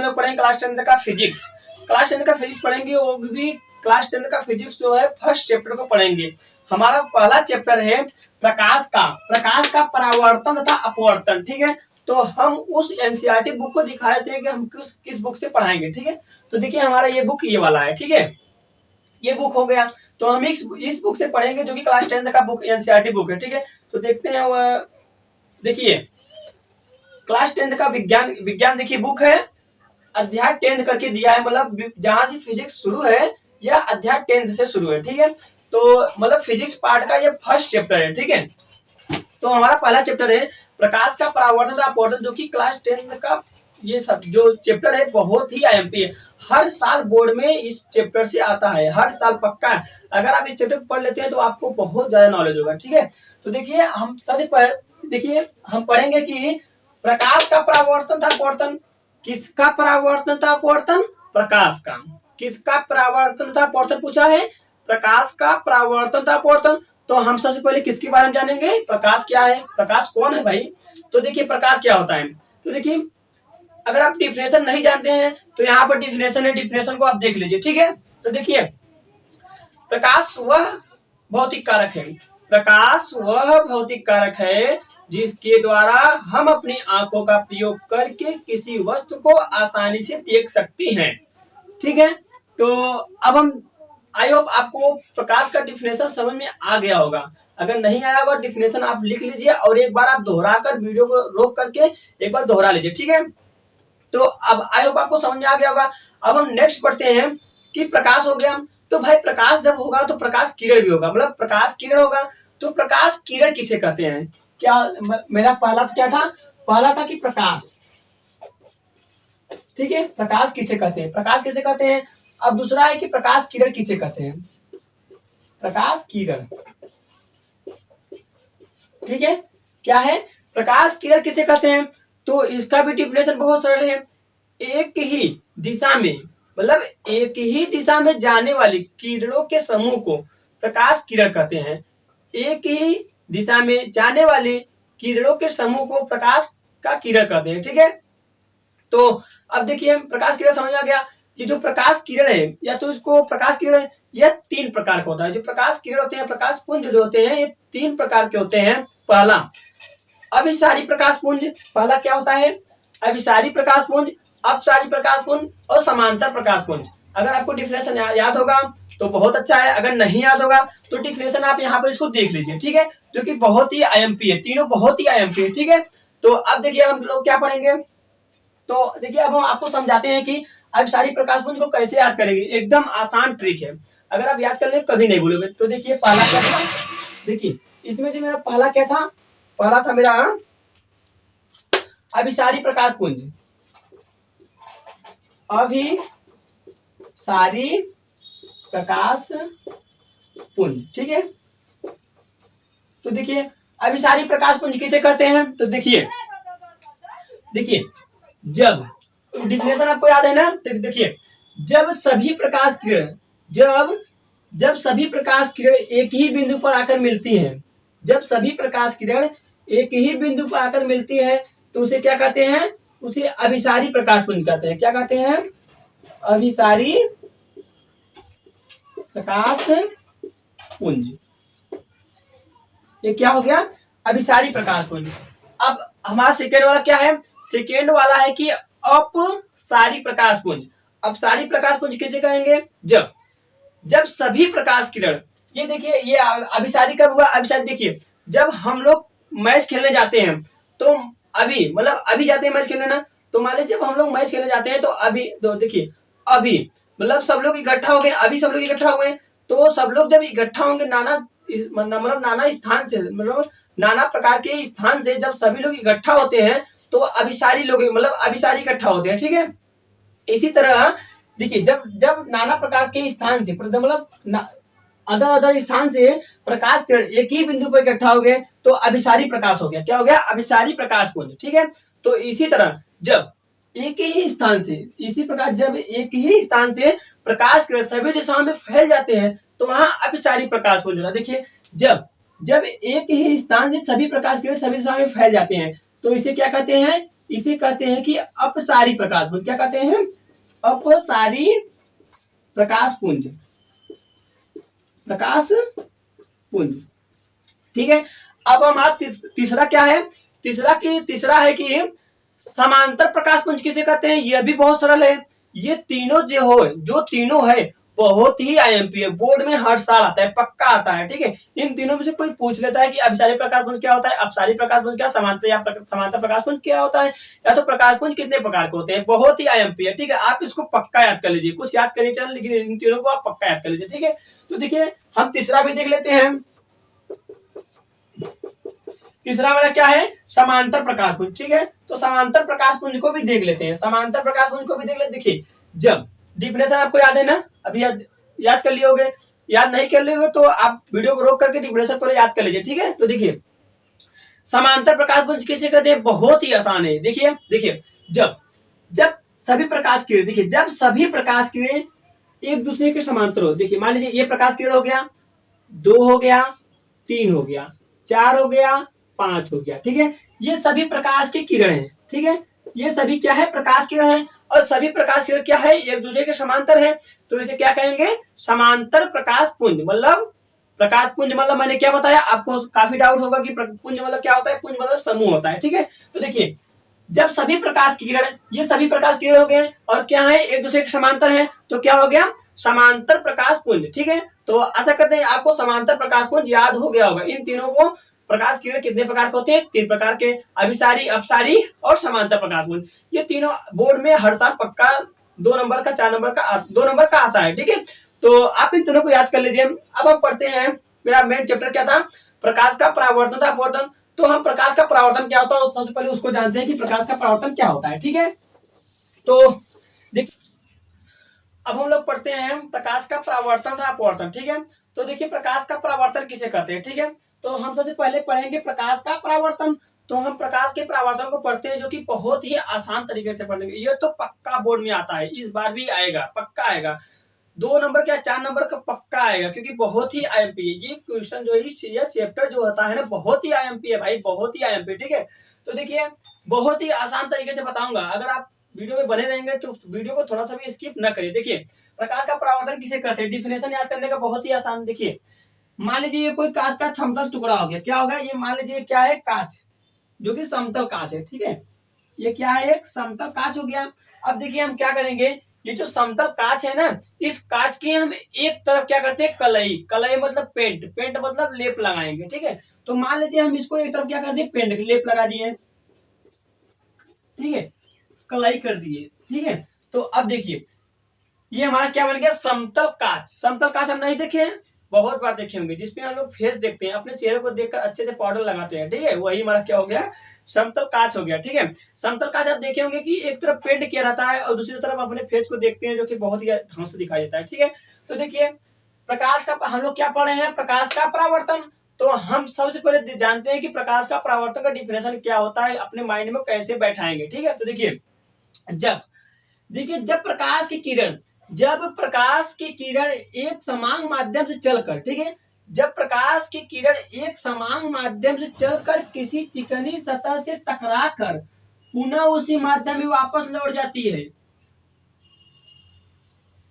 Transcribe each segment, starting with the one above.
हम लोग पढ़ेंगे क्लास 10 का फिजिक्स। क्लास 10 का फिजिक्स पढ़ेंगे, वो भी क्लास 10 का फिजिक्स जो है फर्स्ट चैप्टर को पढ़ेंगे। हमारा पहला चैप्टर है प्रकाश का परावर्तन तथा अपवर्तन। ठीक है, तो हम उस एनसीईआरटी बुक को दिखा रहे थे कि हम किस बुक से पढ़ाएंगे। ठीक है, तो देखिए हमारा ये बुक ये वाला है। ठीक है, ये बुक हो गया, तो हम इस बुक से पढ़ेंगे जो कि क्लास 10 का बुक एनसीईआरटी बुक है। ठीक है, तो देखते हैं वह, देखिए क्लास 10 का विज्ञान देखिए बुक है, अध्याय 10 करके दिया है, मतलब जहां से फिजिक्स शुरू है या अध्याय 10 से शुरू है। ठीक है, तो मतलब फिजिक्स पार्ट का ये फर्स्ट चैप्टर है। ठीक है, तो हमारा पहला चैप्टर है प्रकाश का परावर्तन अपवर्तन, जो कि क्लास 10 का ये सब जो चैप्टर है बहुत ही आईएमपी है। हर साल बोर्ड में इस चैप्टर से आता है, हर साल पक्का है। अगर आप इस चैप्टर को पढ़ लेते हैं तो आपको बहुत ज्यादा नॉलेज होगा। ठीक है, तो देखिए हम सबसे पहले देखिए हम पढ़ेंगे कि प्रकाश का परावर्तन था अपवर्तन, किसका परावर्तन था अपवर्तन, प्रकाश का। किसका परावर्तन था अपवर्तन पूछा है, प्रकाश का परावर्तन था अपवर्तन। तो हम सबसे पहले किसके बारे में जानेंगे, प्रकाश क्या है, प्रकाश कौन है भाई। तो देखिए प्रकाश क्या होता है, तो देखिए अगर आप डिफिनेशन नहीं जानते हैं तो यहाँ पर डिफिनेशन है, डिफिनेशन को आप देख लीजिए। ठीक है, तो देखिए प्रकाश वह भौतिक कारक है, प्रकाश वह भौतिक कारक है जिसके द्वारा हम अपनी आंखों का प्रयोग करके किसी वस्तु को आसानी से देख सकते हैं। ठीक है, तो अब हम आई होप आपको प्रकाश का डिफिनेशन समझ में आ गया होगा। अगर नहीं आया होगा डिफिनेशन आप लिख लीजिए और एक बार आप दोहरा कर वीडियो को रोक करके एक बार दोहरा लीजिए। ठीक है, तो अब आई होप आपको समझ में आ गया होगा। अब हम नेक्स्ट पढ़ते हैं कि प्रकाश हो गया, तो भाई प्रकाश जब होगा तो प्रकाश किरण भी होगा, मतलब प्रकाश किरण होगा। तो प्रकाश किरण किसे कहते हैं, क्या मेरा पहला क्या था, पहला था कि प्रकाश। ठीक है, प्रकाश किसे कहते हैं, प्रकाश किसे कहते हैं। अब दूसरा है कि प्रकाश किरण किसे कहते हैं, प्रकाश किरण। ठीक है, क्या है, प्रकाश किरण किसे कहते हैं। तो इसका भी डिफिनेशन बहुत सरल है, एक ही दिशा में, मतलब एक ही दिशा में जाने वाली किरणों के समूह को प्रकाश किरण कहते हैं। एक ही दिशा में जाने वाली किरणों के समूह को प्रकाश का किरण कहते हैं। ठीक है, तो अब देखिए प्रकाश किरण समझ आ गया। ये जो प्रकाश किरण है या तो इसको प्रकाश किरण यह तीन प्रकार का होता है। जो प्रकाश किरण होते हैं, प्रकाश पुंज जो होते हैं, ये तीन प्रकार के होते हैं। पहला अभिसारी प्रकाश पुंज, पहला क्या होता है, अभिसारी प्रकाश पुंज, अपसारी प्रकाश पुंज और समांतर प्रकाश पुंज। अगर आपको डिफिनेशन याद होगा तो बहुत अच्छा है, अगर नहीं याद होगा तो डिफिनेशन आप यहाँ पर इसको देख लीजिए। ठीक है, जो कि बहुत ही आईएमपी है, तीनों बहुत ही आईएमपी है। ठीक है, तो अब देखिए हम लोग क्या पढ़ेंगे, तो देखिए अब हम आपको समझाते हैं कि अभिसारी प्रकाश पुंज को कैसे याद करेंगे। एकदम आसान ट्रिक है, अगर आप याद कर ले कभी नहीं भूलोगे। तो देखिए पहला क्या था, देखिए इसमें से मेरा पहला क्या था, पहला था मेरा अभिसारी प्रकाश पुंज, अभिसारी प्रकाश पुंज। ठीक है, तो देखिए अभिसारी प्रकाश पुंज किसे कहते हैं। तो देखिए जब डिफिनेशन आपको याद है ना, तो देखिए जब सभी प्रकाश किरण जब सभी प्रकाश किरण एक ही बिंदु पर आकर मिलती हैं, जब सभी प्रकाश किरण एक ही बिंदु पर आकर मिलती है तो उसे क्या कहते हैं, उसे अभिसारी प्रकाश पुंज कहते हैं। क्या कहते हैं, अभिसारी प्रकाश पुंज। ये क्या हो गया, अभिसारी प्रकाश पुंज। अब हमारा सेकेंड वाला क्या है, सेकेंड वाला है कि अपसारी प्रकाश पुंज। अपसारी प्रकाश पुंज किसे कहेंगे, जब सभी प्रकाश किरण, ये देखिए ये अभिसारी कब हुआ, अभिसारी देखिए जब हम लोग मैच खेलने जाते हैं तो अभी जाते हैं मैच खेलने ना, तो मान लीजिए जब हम लोग मैच खेलने जाते हैं तो अभी तो देखिए अभी मतलब सब लोग इकट्ठा हो गए, अभी सब लोग इकट्ठा हुए, तो सब लोग जब इकट्ठा होंगे नाना स्थान से, मतलब नाना प्रकार के स्थान से जब सभी लोग इकट्ठा होते हैं तो अभिसारी लोग मतलब अभिसारी इकट्ठा होते हैं। ठीक है, इसी तरह देखिए जब नाना प्रकार के स्थान से मतलब अदर स्थान से प्रकाश एक ही बिंदु पर इकट्ठा हो गए तो अभिसारी प्रकाश हो गया। क्या हो गया, अभिसारी प्रकाश पुंज। ठीक है, तो इसी तरह जब एक ही स्थान से, इसी प्रकार जब एक ही स्थान से प्रकाश किरण सभी दिशाओं में फैल जाते हैं तो वहां अभिसारी प्रकाश पुंज होता है। देखिए जब एक ही स्थान से सभी प्रकाश किरण सभी दिशाओं में फैल जाते हैं तो इसे क्या कहते हैं, इसे कहते हैं कि अपसारी प्रकाश पुंज। क्या कहते हैं? अपसारी प्रकाश पुंज, प्रकाश पुंज। ठीक है। अब हमारा तीसरा क्या है? तीसरा है कि समांतर प्रकाश पुंज किसे कहते हैं? यह भी बहुत सरल है। ये तीनों जो तीनों है बहुत ही आईएमपी है, बोर्ड में हर साल आता है, पक्का आता है। ठीक है। इन तीनों में से कोई पूछ लेता है कि अभिसारी प्रकाश पुंज क्या होता है, अपसारी प्रकाश पुंज क्या, समांतर प्रकाश पुंज क्या होता है, या तो प्रकाश पुंज कितने प्रकार के होते हैं, बहुत ही आईएमपी है। ठीक है। आप इसको पक्का याद कर लीजिए, कुछ याद करिए चल, लेकिन इन तीनों को आप पक्का याद कर लीजिए। ठीक है। तो देखिए हम तीसरा भी देख लेते हैं। तीसरा वाला क्या है? समांतर प्रकाश पुंज। ठीक है। तो समांतर प्रकाश पुंज को भी देख लेते हैं, समांतर प्रकाश पुंज को भी देख लेते। देखिए जब डिफिनेशन आपको याद है ना, अभी याद कर लिए होगे, याद नहीं कर लिए तो आप वीडियो को रोक करके डिफिनेशन पर याद कर लीजिए। ठीक है। तो देखिए समांतर प्रकाश पुंज किसे कहते हैं? बहुत ही आसान है। देखिए जब जब सभी प्रकाश किरण, देखिए जब सभी प्रकाश किरण एक दूसरे के समांतर हो। देखिए मान लीजिए ये प्रकाश किरण हो गया, 2 हो गया, 3 हो गया, 4 हो गया, 5 हो गया। ठीक है। ये सभी प्रकाश की किरण है। ठीक है। ये सभी क्या है? प्रकाश किरण है। और सभी प्रकाश किरण क्या है? एक दूसरे के समांतर है। तो इसे क्या कहेंगे? समांतर प्रकाश पुंज। मतलब प्रकाश पुंज मतलब मैंने क्या बताया आपको, काफी डाउट होगा कि पुंज मतलब क्या होता है। पुंज मतलब समूह होता है। ठीक है। तो देखिए जब सभी प्रकाश की किरण, ये सभी प्रकाश किरण हो गए और क्या है? एक दूसरे के समांतर है, तो क्या हो गया? समांतर प्रकाश पुंज। ठीक है। तो आशा करते हैं आपको समांतर प्रकाश पुंज याद हो गया होगा। इन तीनों को प्रकाश किरण कितने प्रकार के होते हैं? 3 प्रकार के, अभिसारी, अपसारी और समांतर प्रकाश पुंज। ये तीनों बोर्ड में हर साल पक्का 2 नंबर का, 4 नंबर का, 2 नंबर का आता है। ठीक है। तो आप इन तीनों को याद कर लीजिए। अब हम पढ़ते हैं, मेरा मेन चैप्टर क्या था? प्रकाश का परावर्तन था, अपवर्तन। तो हम प्रकाश का परावर्तन क्या होता है सबसे पहले उसको जानते हैं कि प्रकाश का परावर्तन क्या होता है। ठीक है। तो देखिए अब हम लोग पढ़ते हैं प्रकाश का परावर्तन था, अपवर्तन। ठीक है। तो देखिए प्रकाश का परावर्तन किसे कहते हैं? ठीक है। तो हम सबसे पहले पढ़ेंगे प्रकाश का परावर्तन। तो हम प्रकाश के परावर्तन को पढ़ते हैं, जो कि बहुत ही आसान तरीके से पढ़ेंगे। ये तो पक्का बोर्ड में आता है, इस बार भी आएगा, पक्का आएगा। 2 नंबर क्या 4 नंबर का पक्का आएगा, क्योंकि बहुत ही आईएमपी है ये क्वेश्चन। जो ये चैप्टर जो होता है ना, बहुत ही आईएमपी है भाई, बहुत ही आईएमपी। ठीक है। तो देखिए बहुत ही आसान तरीके से बताऊंगा, अगर आप वीडियो में बने रहेंगे तो वीडियो को थोड़ा सा भी स्किप न करिए। देखिए प्रकाश का परावर्तन किसे कहते हैं? डिफिनेशन याद करने का बहुत ही आसान। देखिए मान लीजिए ये कोई कांच का समतल टुकड़ा हो गया, क्या होगा? ये मान लीजिए क्या है? कांच, जो कि समतल कांच है। ठीक है। ये क्या है? एक समतल कांच हो गया। अब देखिए हम क्या करेंगे, ये जो समतल कांच है ना, इस कांच की हम एक तरफ क्या करते हैं? कलई, कलई मतलब पेंट, पेंट मतलब लेप लगाएंगे। ठीक है। तो मान लीजिए हम इसको एक तरफ क्या कर दिए? पेंट लेप लगा दिए। ठीक है। कलाई कर दिए। ठीक है। तो अब देखिए ये हमारा क्या बन गया? समतल कांच। समतल कांच हम नहीं देखे हैं, बहुत बार देखे होंगे, जिसपे हम लोग फेस देखते हैं, अपने चेहरे को देखकर अच्छे से पाउडर लगाते हैं। ठीक है। वही हमारा क्या हो गया? समतल कांच हो गया। ठीक है। समतल कांच आप देखे होंगे कि एक तरफ पेंट किया रहता है और दूसरी तरफ अपने फेस को देखते हैं, जो कि बहुत ही ढंग से दिखाई देता है। ठीक है। तो देखिए प्रकाश का हम लोग क्या पढ़ रहे हैं? प्रकाश का परावर्तन। तो हम सबसे पहले जानते हैं कि प्रकाश का परावर्तन का डिफिनेशन क्या होता है, अपने माइंड में कैसे बैठाएंगे। ठीक है। तो जब प्रकाश की किरण, जब प्रकाश की किरण एक समान माध्यम से चलकर, ठीक है, जब प्रकाश की किरण एक समान माध्यम से चलकर किसी चिकनी सतह से टकराकर पुनः उसी माध्यम में वापस लौट जाती है,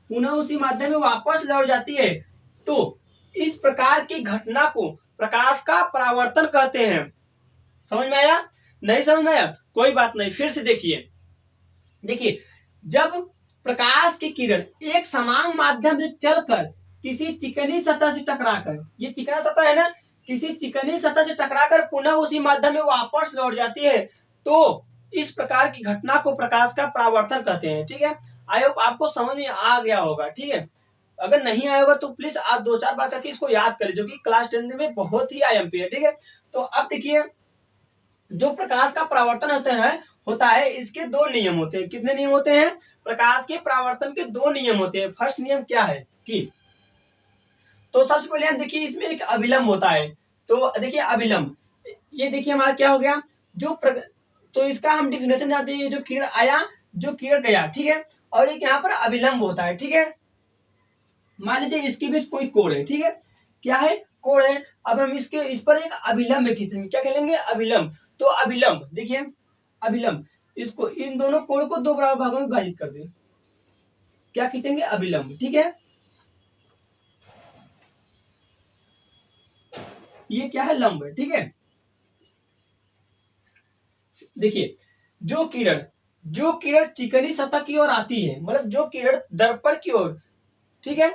पुनः उसी माध्यम में वापस लौट जाती है, तो इस प्रकार की घटना को प्रकाश का परावर्तन कहते हैं। समझ में आया? नहीं समझ में आया? कोई बात नहीं, फिर से देखिए। देखिए जब प्रकाश की किरण एक समान माध्यम से चलकर किसी चिकनी सतह से टकराकर, ये चिकना सतह है ना, किसी चिकनी सतह से टकराकर पुनः उसी माध्यम में वापस लौट जाती है, तो इस प्रकार की घटना को प्रकाश का परावर्तन कहते हैं। ठीक है। आई होप आपको समझ में आ गया होगा। ठीक है। अगर नहीं आया होगा तो प्लीज आप 2-4 बार करके इसको याद करें, जो कि क्लास 10 में बहुत ही आईएमपी है। ठीक है। तो अब देखिए जो प्रकाश का परावर्तन होता है इसके 2 नियम होते हैं। कितने नियम होते हैं? प्रकाश के परावर्तन के 2 नियम होते हैं। फर्स्ट नियम क्या है कि, तो सबसे पहले हम देखिए इसमें एक अभिलंब होता है। तो देखिए अभिलंब, ये देखिए हमारा क्या हो गया? तो इसका हम डिफिनेशन जानते हैं, जो किरण आया, जो किरण गया। ठीक है। और एक यहाँ पर अभिलंब होता है। ठीक है। मान लीजिए इसके बीच कोई कोण है। ठीक है। क्या है? कोण है। अब हम इस पर एक अभिलंब खींचेंगे, क्या कहेंगे? अभिलंब। तो अभिलंब, देखिए अभिलंब, इसको, इन दोनों कोण को दो बराबर भागों में विभाजित कर दें, क्या खींचेंगे, अभिलंब। ठीक है, ये क्या है, लंब है। ठीक है, देखिए जो किरण चिकनी सतह की ओर आती है, मतलब जो किरण दर्पण की ओर, ठीक है,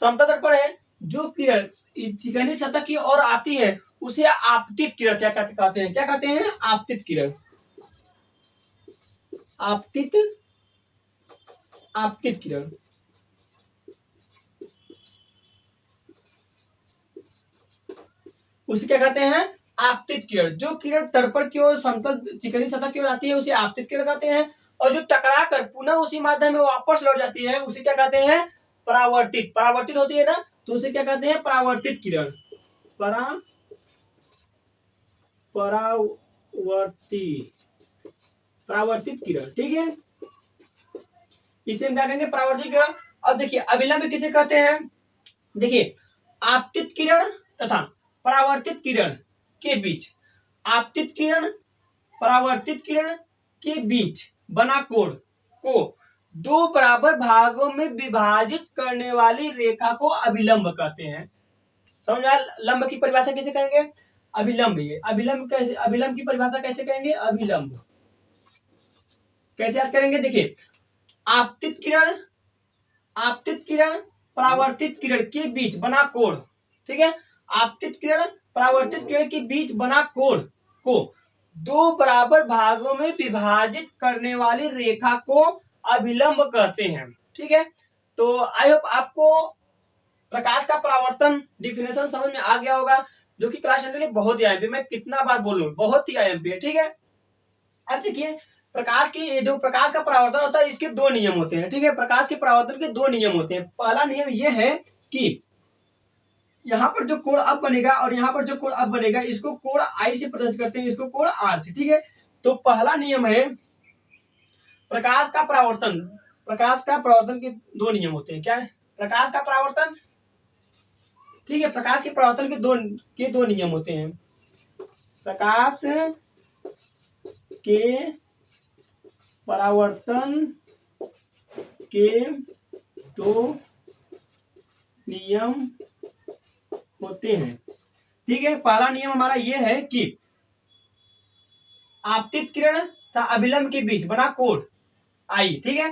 समतल दर्पण है, जो किरण चिकनी सतह की ओर आती है उसे आपतित किरण क्या कहते हैं, क्या कहते हैं, आपतित किरण। आपतित आपतित किरण, उसे क्या कहते हैं, आपतित किरण। जो किरण दर्पण की ओर समतल चिकनी सतह की ओर आती है उसे आपतित किरण कहते हैं, और जो टकरा कर पुनः उसी माध्यम में वापस लौट जाती है उसे क्या कहते हैं, परावर्तित। परावर्तित होती है ना, तो उसे क्या कहते हैं, परावर्तित किरण। परावर्तित किरण। ठीक है, इसे हम क्या कहेंगे, परावर्तित किरण। अब देखिए अभिलंब किसे कहते हैं, देखिए आपतित किरण तथा परावर्तित किरण के बीच, आपतित किरण परावर्तित किरण के बीच बना कोण को दो बराबर भागों में विभाजित करने वाली रेखा को अभिलंब कहते हैं। समझ आया, लंब की परिभाषा कैसे कहेंगे, अभिलंब। ये अभिलंब कैसे, अभिलंब की परिभाषा कैसे कहेंगे, अभिलंब कैसे याद करेंगे, देखिए आपतित किरण परावर्तित किरण के बीच बना कोण, ठीक है, आपतित किरण परावर्तित किरण के बीच बना कोण को दो बराबर भागों में विभाजित करने वाली रेखा को अभिलंब कहते हैं। ठीक है, तो आई होप आपको प्रकाश का परावर्तन डिफिनेशन समझ में आ गया होगा, जो कि क्लास 10 के लिए बहुत ही आईएमपी, मैं कितना बार बोलूं, बहुत ही आईएमपी है। ठीक है, अब देखिए प्रकाश की, जो प्रकाश का परावर्तन होता है इसके दो नियम होते हैं। ठीक है, प्रकाश के परावर्तन के दो नियम होते हैं। पहला नियम यह है कि यहाँ पर जो कोण अब बनेगा और यहाँ पर जो कोण अब बनेगा, इसको कोण आई से प्रदर्शित करते हैं, इसको कोण आर से। ठीक है, तो पहला नियम है प्रकाश का परावर्तन। प्रकाश का परावर्तन के दो नियम होते हैं, क्या है, प्रकाश का परावर्तन, ठीक है, प्रकाश के परावर्तन के दो नियम होते हैं। प्रकाश के परावर्तन के दो नियम होते हैं। ठीक है, पहला नियम हमारा यह है कि आपतित किरण तथा अभिलंब के बीच बना कोण आई, ठीक है,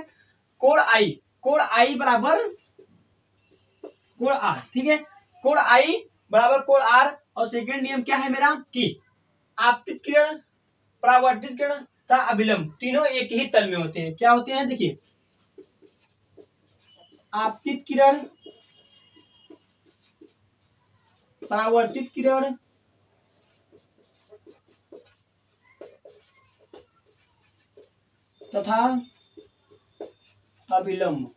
कोण आई बराबर कोण आर। ठीक है, कोण आई बराबर कोण आर। और सेकंड नियम क्या है मेरा, कि आपतित किरण परावर्तित किरण तथा अभिलंब तीनों एक ही तल में होते हैं। क्या होते हैं, देखिए आपतित किरण परावर्तित किरण तथा अभिलंब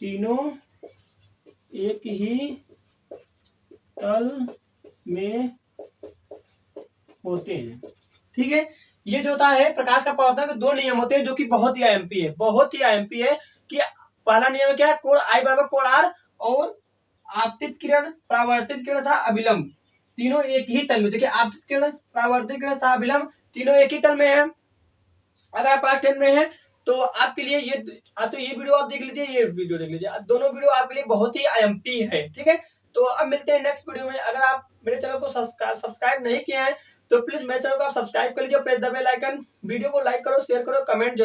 तीनों एक ही तल में होते हैं। ठीक है, ये जो होता है प्रकाश का परावर्तन के दो नियम होते हैं, जो कि बहुत ही आईएमपी है, बहुत ही आईएमपी है। कि पहला नियम क्या है, कोण आई बराबर कोण आर, और आपतित किरण परावर्तित किरण था अभिलंब तीनों एक ही तल में। देखिए आपतित किरण परावर्तित किरण था अभिलंब तीनों एक ही तल में है। अगर आप क्लास 10 में है तो आपके लिए ये, तो ये वीडियो आप देख लीजिए, ये वीडियो देख लीजिए, दोनों वीडियो आपके लिए बहुत ही आईएमपी है। ठीक है, तो अब मिलते हैं नेक्स्ट वीडियो में। अगर आप मेरे चैनल को सब्सक्राइब नहीं किए हैं तो प्लीज मेरे चैनल को आप सब्सक्राइब कर लीजिए, press the bell icon, video को लाइक करो, शेयर करो, कमेंट जरूर